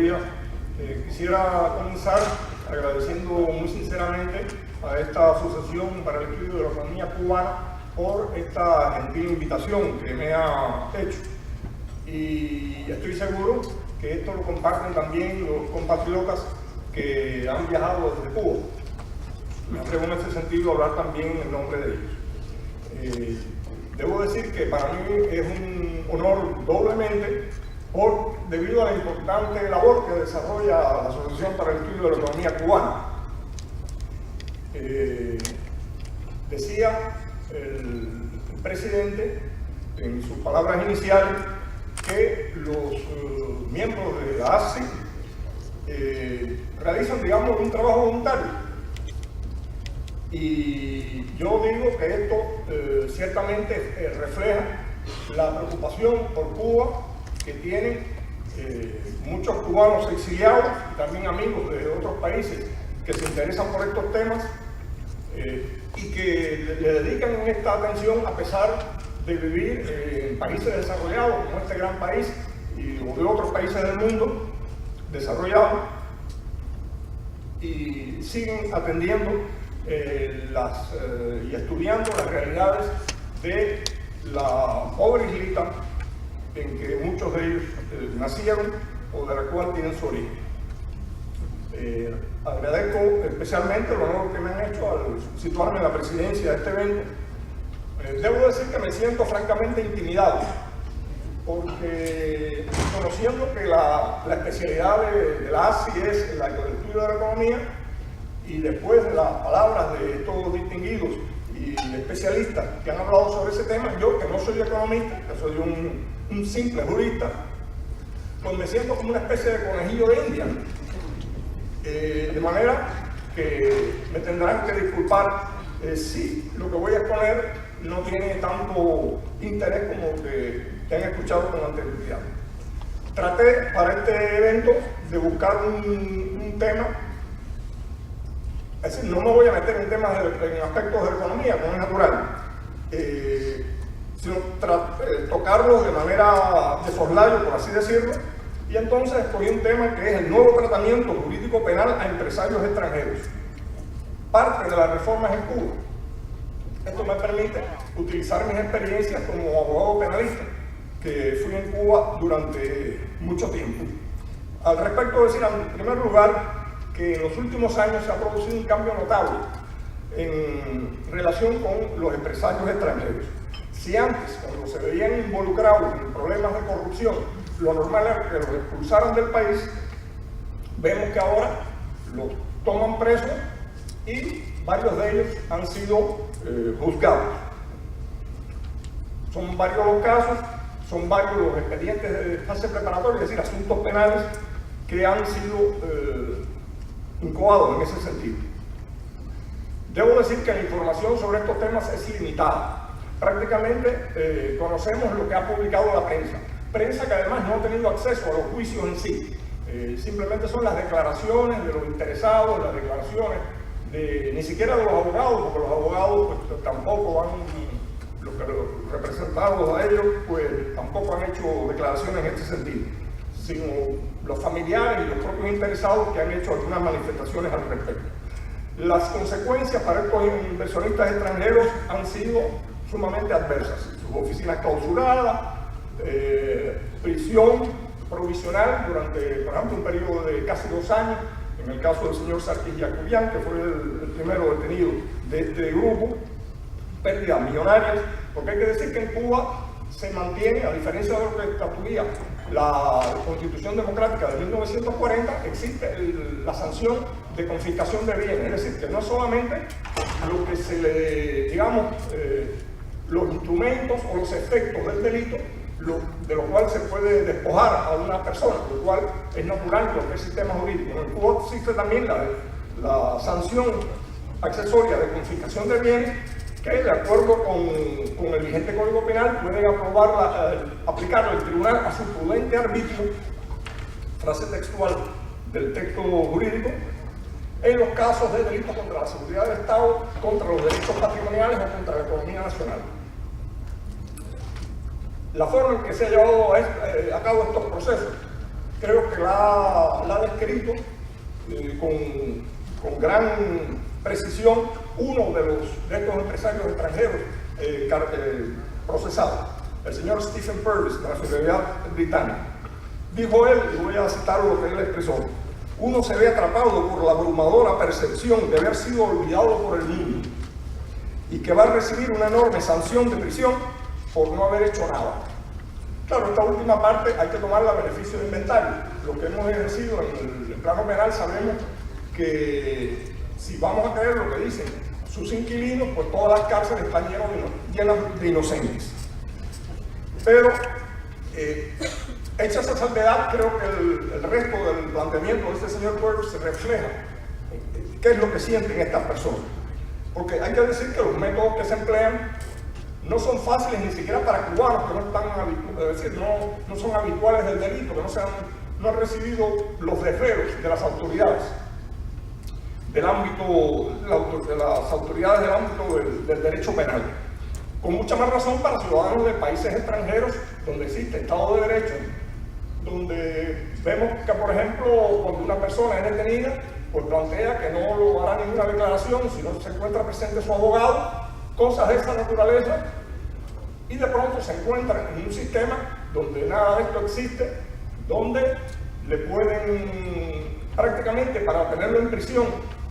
días. Quisiera comenzar agradeciendo muy sinceramente a esta Asociación para el Estudio de la Economía Cubana por esta gentil invitación que me ha hecho. Y estoy seguro que esto lo comparten también los compatriotas que han viajado desde Cuba. Me atrevo en ese sentido a hablar también en nombre de ellos. Debo decir que para mí es un honor doblemente debido a la importante labor que desarrolla la Asociación para el Estudio de la Economía Cubana. Decía el presidente en sus palabras iniciales que los miembros de la ASI realizan, digamos, un trabajo voluntario. Y yo digo que esto ciertamente refleja la preocupación por Cuba que tienen muchos cubanos exiliados y también amigos de otros países que se interesan por estos temas y que le dedican esta atención a pesar de vivir en países desarrollados como este gran país o de otros países del mundo desarrollados, y siguen atendiendo y estudiando las realidades de la pobre islita en que muchos de ellos nacieron o de la cual tienen su origen. Agradezco especialmente el honor que me han hecho al situarme en la presidencia de este evento. Debo decir que me siento francamente intimidado, porque conociendo que la especialidad de la ASI es el estudio de la economía, y después de las palabras de estos distinguidos y especialistas que han hablado sobre ese tema, yo que no soy economista, que soy un simple jurista, pues me siento como una especie de conejillo de India. De manera que me tendrán que disculpar si lo que voy a exponer no tiene tanto interés como que han escuchado con anterioridad. Traté para este evento de buscar un tema, es decir, no me voy a meter en temas en aspectos de economía, como es natural, sino tocarlo de manera de soslayo, por así decirlo, y entonces escogí un tema que es el nuevo tratamiento jurídico penal a empresarios extranjeros, parte de las reformas en Cuba. Esto me permite utilizar mis experiencias como abogado penalista, que fui en Cuba durante mucho tiempo. Al respecto, decir en primer lugar que en los últimos años se ha producido un cambio notable en relación con los empresarios extranjeros. Si antes, cuando se veían involucrados en problemas de corrupción, lo normal era que los expulsaran del país, vemos que ahora los toman presos y varios de ellos han sido juzgados. Son varios los casos, son varios los expedientes de fase preparatoria, es decir, asuntos penales que han sido incoados en ese sentido. Debo decir que la información sobre estos temas es limitada. Prácticamente conocemos lo que ha publicado la prensa que además no ha tenido acceso a los juicios en sí. Simplemente son las declaraciones de los interesados, las declaraciones ni siquiera de los abogados, porque los abogados pues, tampoco los representados a ellos, pues tampoco han hecho declaraciones en este sentido, sino los familiares y los propios interesados que han hecho algunas manifestaciones al respecto. Las consecuencias para estos inversionistas extranjeros han sido sumamente adversas. Sus oficinas clausuradas, prisión provisional durante, por ejemplo, un periodo de casi 2 años, en el caso del señor Sarkis Yacubian, que fue el primero detenido de este grupo, pérdidas millonarias, porque hay que decir que en Cuba se mantiene, a diferencia de lo que estatuía la Constitución Democrática de 1940, existe la sanción de confiscación de bienes, es decir, que no solamente lo que se le, digamos, los instrumentos o los efectos del delito, de lo cual se puede despojar a una persona, lo cual es natural en cualquier sistema jurídico. En Cuba existe también la sanción accesoria de confiscación de bienes, que de acuerdo con el vigente Código Penal pueden aplicarla el tribunal a su prudente arbitrio, frase textual del texto jurídico, en los casos de delitos contra la seguridad del Estado, contra los derechos patrimoniales o contra la economía nacional. La forma en que se ha llevado a cabo estos procesos, creo que la ha descrito con gran precisión uno de estos empresarios extranjeros procesados, el señor Stephen Purvis, de la Nacionalidad Británica. Dijo él, y voy a citar lo que él expresó: uno se ve atrapado por la abrumadora percepción de haber sido olvidado por el mundo y que va a recibir una enorme sanción de prisión por no haber hecho nada. Claro, esta última parte hay que tomarla a beneficio de inventario. Lo que hemos ejercido en el plano penal sabemos que si vamos a creer lo que dicen sus inquilinos, pues todas las cárceles están llenas de inocentes. Pero, hecha esa salvedad, creo que el resto del planteamiento de este señor Purvis se refleja qué es lo que sienten estas personas. Porque hay que decir que los métodos que se emplean no son fáciles ni siquiera para cubanos que no están no son habituales del delito, que no han recibido los deferos de las autoridades del ámbito, de las autoridades del ámbito del derecho penal. Con mucha más razón para ciudadanos de países extranjeros donde existe Estado de Derecho, donde vemos que, por ejemplo, cuando una persona es detenida, pues plantea que no lo hará ninguna declaración si no se encuentra presente su abogado, cosas de esa naturaleza, y de pronto se encuentran en un sistema donde nada de esto existe, donde le pueden prácticamente, para tenerlo en prisión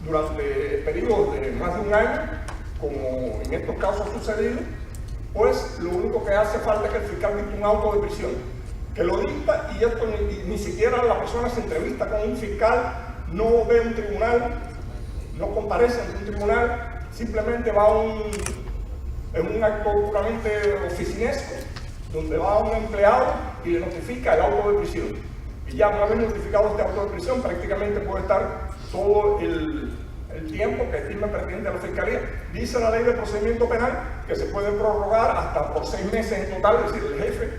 durante periodos de más de un año, como en estos casos ha sucedido, pues lo único que hace falta es que el fiscal dicte un auto de prisión, que lo dicta, y esto ni siquiera la persona se entrevista con un fiscal, no ve un tribunal, no comparece ante un tribunal, simplemente va en un acto puramente oficinesco, donde va un empleado y le notifica el auto de prisión. Y ya una vez notificado este auto de prisión, prácticamente puede estar todo el tiempo que estime pertinente a la Fiscalía. Dice la ley de procedimiento penal que se puede prorrogar hasta por 6 meses en total, es decir, el jefe,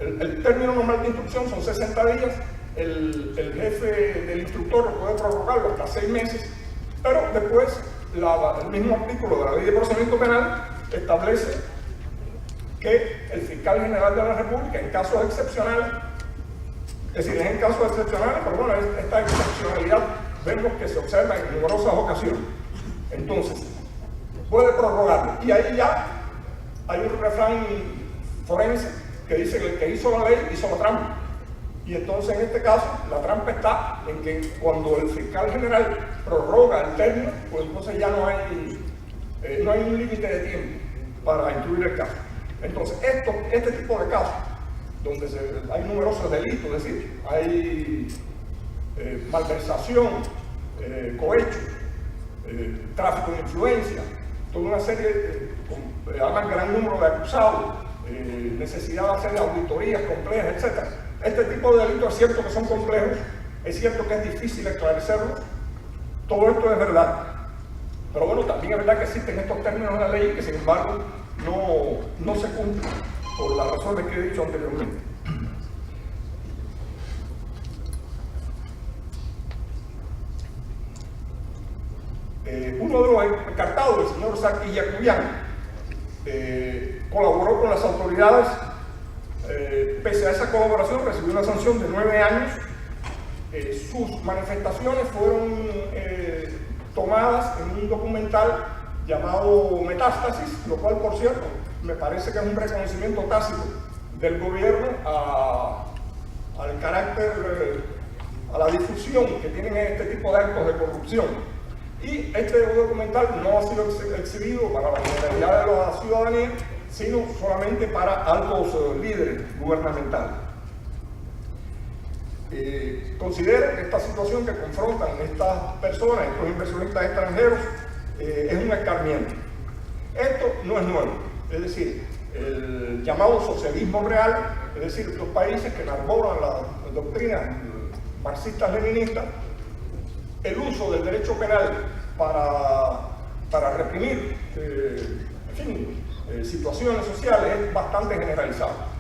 el término normal de instrucción son 60 días, el jefe del instructor lo puede prorrogarlo hasta 6 meses, pero después el mismo artículo de la ley de procedimiento penal establece que el fiscal general de la República, en casos excepcionales, es decir, en casos excepcionales, pero bueno, esta excepcionalidad vemos que se observa en numerosas ocasiones, entonces puede prorrogarlo. Y ahí ya hay un refrán forense que dice que el que hizo la ley hizo la trampa. Y entonces en este caso la trampa está en que cuando el fiscal general prorroga el término, pues entonces ya no hay un límite de tiempo para instruir el caso. Entonces este tipo de casos, donde hay numerosos delitos, es decir, hay malversación, cohecho, tráfico de influencia, toda una serie, además gran número de acusados, necesidad de hacer auditorías complejas, etc. Este tipo de delitos es cierto que son complejos, es cierto que es difícil esclarecerlos, todo esto es verdad. Pero bueno, también es verdad que existen estos términos en la ley que sin embargo no se cumplen por las razones que he dicho anteriormente. Uno de los encartados, el señor Sarkis Jacobian, colaboró con las autoridades. Pese a esa colaboración recibió una sanción de 9 años. Sus manifestaciones fueron tomadas en un documental llamado Metástasis, lo cual, por cierto, me parece que es un reconocimiento tácito del gobierno al carácter, a la difusión que tienen este tipo de actos de corrupción. Y este documental no ha sido exhibido para la generalidad de la ciudadanía, sino solamente para altos líderes gubernamentales. Considero que esta situación que confrontan estas personas, estos inversionistas extranjeros, es un escarmiento. Esto no es nuevo, es decir, el llamado socialismo real, es decir, estos países que enarbolan la doctrina marxista-leninista, el uso del derecho penal para reprimir situaciones sociales es bastante generalizado.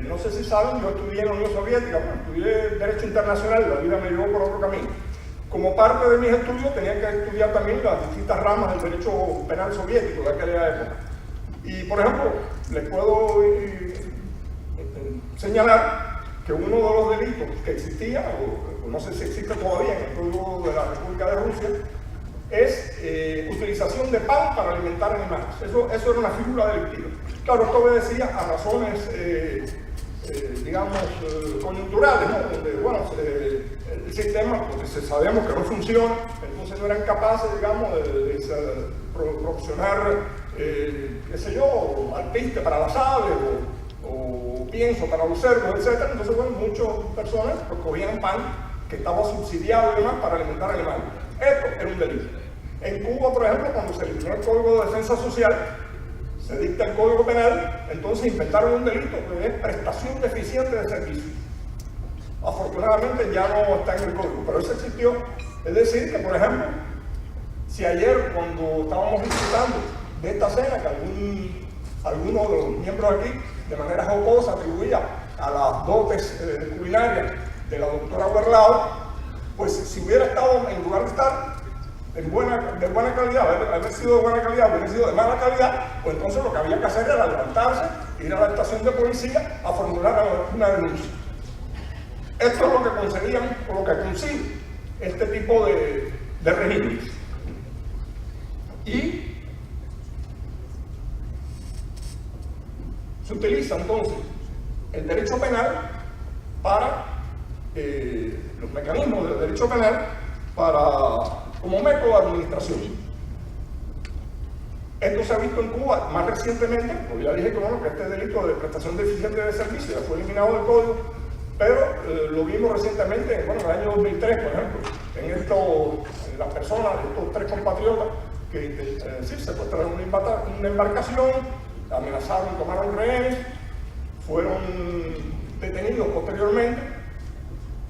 No sé si saben, yo estudié en la Unión Soviética, estudié Derecho Internacional, la vida me llevó por otro camino. Como parte de mis estudios tenía que estudiar también las distintas ramas del derecho penal soviético de aquella época. Y por ejemplo, les puedo señalar que uno de los delitos que existía, o no sé si existe todavía en el Código de la República de Rusia, es utilización de pan para alimentar animales. Eso era una figura delictiva. Claro, esto obedecía a razones, digamos, coyunturales, ¿no? Donde, bueno, el sistema, porque sabemos que no funciona, entonces no eran capaces, digamos, de proporcionar, qué sé yo, alpiste para las aves, o pienso para los cerdos, etc. Entonces, bueno, muchas personas pues, cogían pan que estaba subsidiado y demás para alimentar animales. Esto era un delito. En Cuba, por ejemplo, cuando se eliminó el Código de Defensa Social, se dicta el Código Penal, entonces inventaron un delito que es prestación deficiente de servicio. Afortunadamente ya no está en el Código, pero eso existió. Es decir, que por ejemplo, si ayer cuando estábamos disfrutando de esta cena, que alguno de los miembros aquí, de manera jocosa, atribuía a las dotes culinarias de la doctora Huerlao, pues si hubiera estado, en lugar de estar de buena calidad, haber sido de buena calidad, hubiera sido de mala calidad, pues entonces lo que había que hacer era levantarse, ir a la estación de policía a formular una denuncia. Esto es lo que conseguían, o lo que consigue este tipo de regímenes. Y se utiliza entonces el derecho penal para los mecanismos del derecho penal como método de administración. Esto se ha visto en Cuba más recientemente, porque ya dije que, bueno, que este delito de prestación deficiente de servicio ya fue eliminado del código, pero lo vimos recientemente, bueno, en el año 2003, por ejemplo, en las personas, estos tres compatriotas que secuestraron una embarcación, amenazaron, tomaron rehenes, fueron detenidos posteriormente,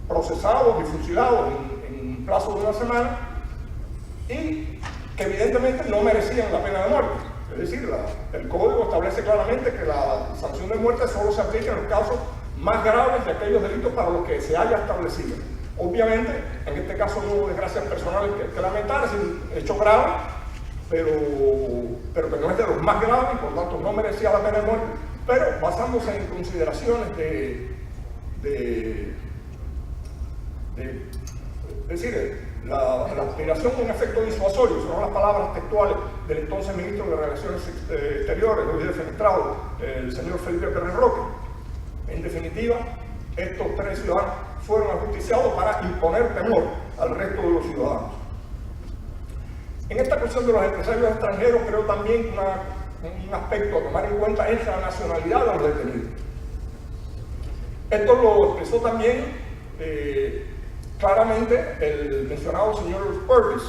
procesados y fusilados en plazo de una semana, y que evidentemente no merecían la pena de muerte. Es decir, el código establece claramente que la sanción de muerte solo se aplica en los casos más graves de aquellos delitos para los que se haya establecido. Obviamente, en este caso no hubo desgracias personales que lamentar, es un hecho grave, pero que no es de los más graves y por tanto no merecía la pena de muerte, pero basándose en consideraciones es decir, la aspiración a un efecto disuasorio, son las palabras textuales del entonces ministro de Relaciones Exteriores, hoy defenestrado, el señor Felipe Pérez Roque. En definitiva, estos tres ciudadanos fueron ajusticiados para imponer temor al resto de los ciudadanos. En esta cuestión de los empresarios extranjeros, creo también que un aspecto a tomar en cuenta es la nacionalidad de los detenidos. Esto lo expresó también claramente el mencionado señor Purvis.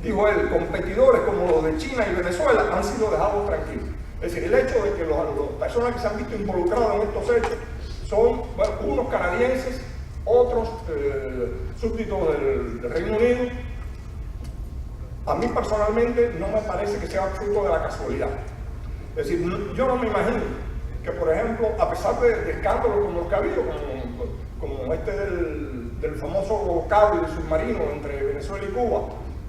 Dijo él, competidores como los de China y Venezuela han sido dejados tranquilos. Es decir, el hecho de que las personas que se han visto involucradas en estos hechos son, bueno, unos canadienses, otros súbditos del Reino Unido, a mí personalmente no me parece que sea fruto de la casualidad. Es decir, yo no me imagino que, por ejemplo, a pesar de escándalos como los que ha habido, como este del famoso cable submarino entre Venezuela y Cuba,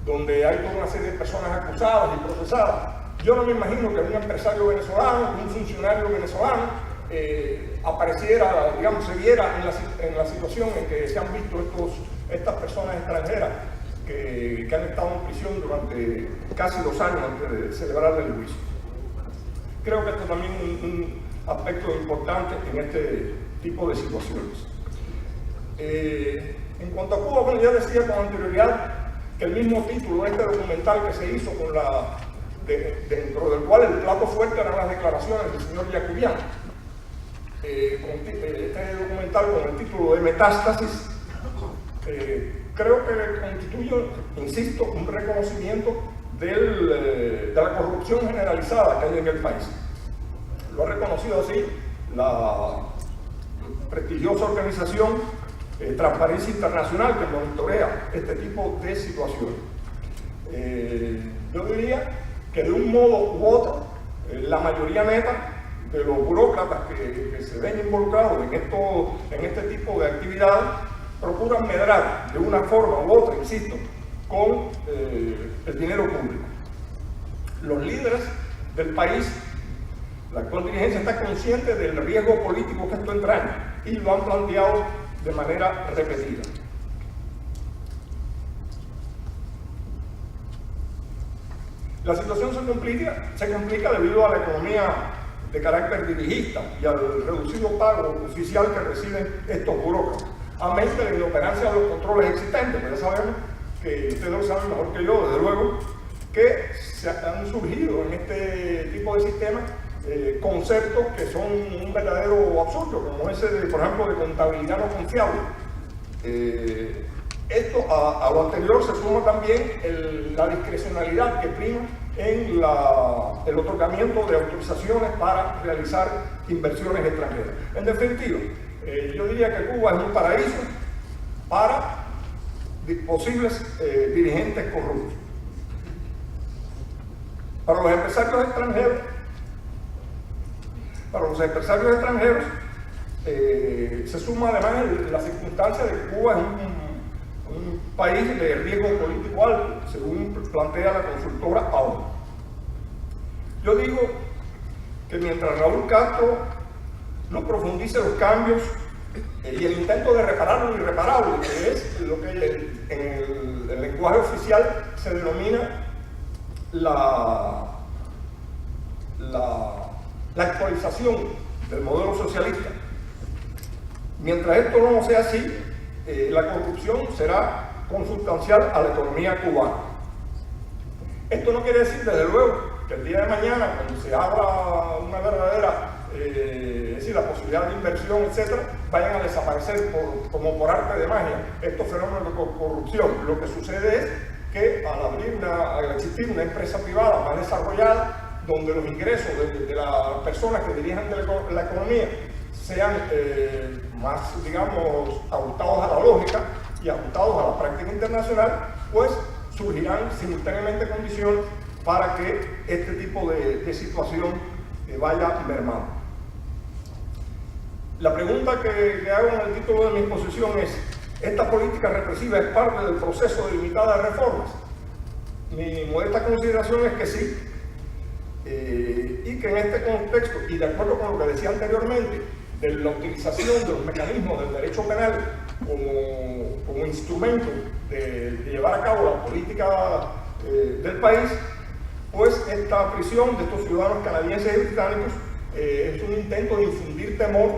donde hay toda una serie de personas acusadas y procesadas, yo no me imagino que un empresario venezolano, un funcionario venezolano, apareciera, digamos, se viera en la situación en que se han visto estas personas extranjeras que han estado en prisión durante casi 2 años antes de celebrar el juicio. Creo que esto también es un aspecto importante en este tipo de situaciones. En cuanto a Cuba, bueno, ya decía con anterioridad que el mismo título de este documental que se hizo dentro del cual el plato fuerte eran las declaraciones del señor Jacobian. Este documental con el título de Metástasis, creo que constituye, insisto, un reconocimiento de la corrupción generalizada que hay en el país. Lo ha reconocido así la prestigiosa organización Transparencia Internacional, que monitorea este tipo de situaciones. Yo diría que de un modo u otro, la mayoría neta de los burócratas que se ven involucrados en este tipo de actividades procuran medrar de una forma u otra, insisto, con el dinero público. Los líderes del país, la actual dirigencia está consciente del riesgo político que esto entraña. y lo han planteado de manera repetida. La situación se complica debido a la economía de carácter dirigista y al reducido pago oficial que reciben estos burócratas, a mente de la inoperancia de los controles existentes. Pues ya sabemos que ustedes lo saben mejor que yo, desde luego, que se han surgido en este tipo de sistemas conceptos que son un verdadero absurdo, como ese, por ejemplo, de contabilidad no confiable. Esto, a lo anterior, se suma también la discrecionalidad que prima en el otorgamiento de autorizaciones para realizar inversiones extranjeras. En definitiva, yo diría que Cuba es un paraíso para posibles dirigentes corruptos. Para los empresarios extranjeros, se suma además la circunstancia de que Cuba es un país de riesgo político alto, según plantea la consultora AON. Yo digo que mientras Raúl Castro no profundice los cambios y el intento de reparar lo irreparable, que es lo que en el lenguaje oficial se denomina la actualización del modelo socialista. Mientras esto no sea así, la corrupción será consustancial a la economía cubana. Esto no quiere decir, desde luego, que el día de mañana, cuando se abra una verdadera, es decir, la posibilidad de inversión, etcétera, vayan a desaparecer como por arte de magia estos fenómenos de corrupción. Lo que sucede es que al existir una empresa privada más desarrollada, donde los ingresos de las personas que dirigen la economía sean más, digamos, ajustados a la lógica y ajustados a la práctica internacional, pues surgirán simultáneamente condiciones para que este tipo de situación vaya mermando. La pregunta que hago en el título de mi exposición es: ¿esta política represiva es parte del proceso de limitada de reformas? Mi modesta consideración es que sí, y que en este contexto, y de acuerdo con lo que decía anteriormente, de la utilización de los mecanismos del derecho penal como instrumento de llevar a cabo la política del país, pues esta prisión de estos ciudadanos canadienses y británicos es un intento de infundir temor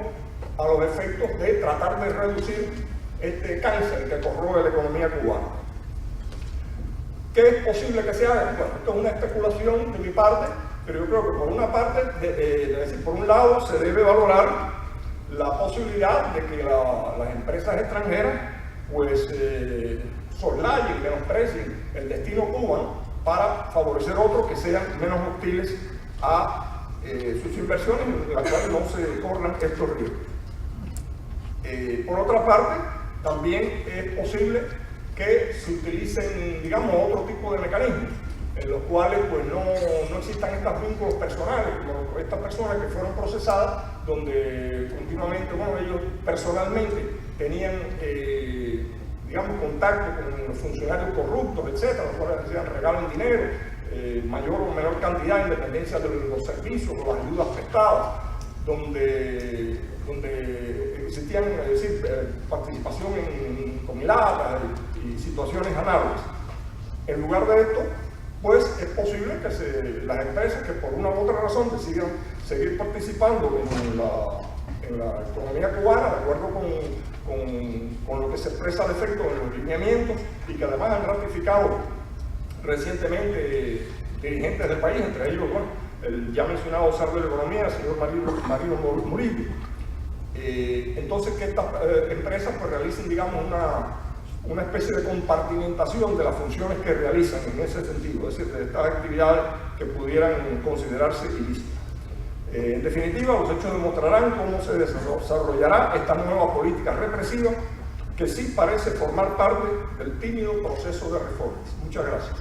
a los efectos de tratar de reducir este cáncer que corroe la economía cubana. ¿Qué es posible que se haga? Bueno, esto es una especulación de mi parte, pero yo creo que por una parte, es decir, por un lado se debe valorar la posibilidad de que las empresas extranjeras pues soslayen, menosprecien el destino cubano para favorecer otros que sean menos hostiles a sus inversiones, en las cuales no se corran estos riesgos. Por otra parte, también es posible que se utilicen, digamos, otro tipo de mecanismos en los cuales pues no existan estos vínculos personales, como estas personas que fueron procesadas, donde continuamente, bueno, ellos personalmente tenían, digamos, contacto con los funcionarios corruptos, etcétera, los cuales decían regalen dinero, mayor o menor cantidad en dependencia de los servicios o las ayudas prestadas, donde existían, es decir, participación en comilatas y situaciones análogas. En lugar de esto, pues es posible que las empresas que por una u otra razón decidan seguir participando en la economía cubana, de acuerdo con lo que se expresa al efecto en los lineamientos, y que además han ratificado recientemente dirigentes del país, entre ellos, bueno, el ya mencionado zar de la economía, el señor Marino Murillo. Entonces, que estas empresas pues realicen, digamos, una especie de compartimentación de las funciones que realizan en ese sentido, es decir, de estas actividades que pudieran considerarse ilícitas. En definitiva, los hechos demostrarán cómo se desarrollará esta nueva política represiva que sí parece formar parte del tímido proceso de reformas. Muchas gracias.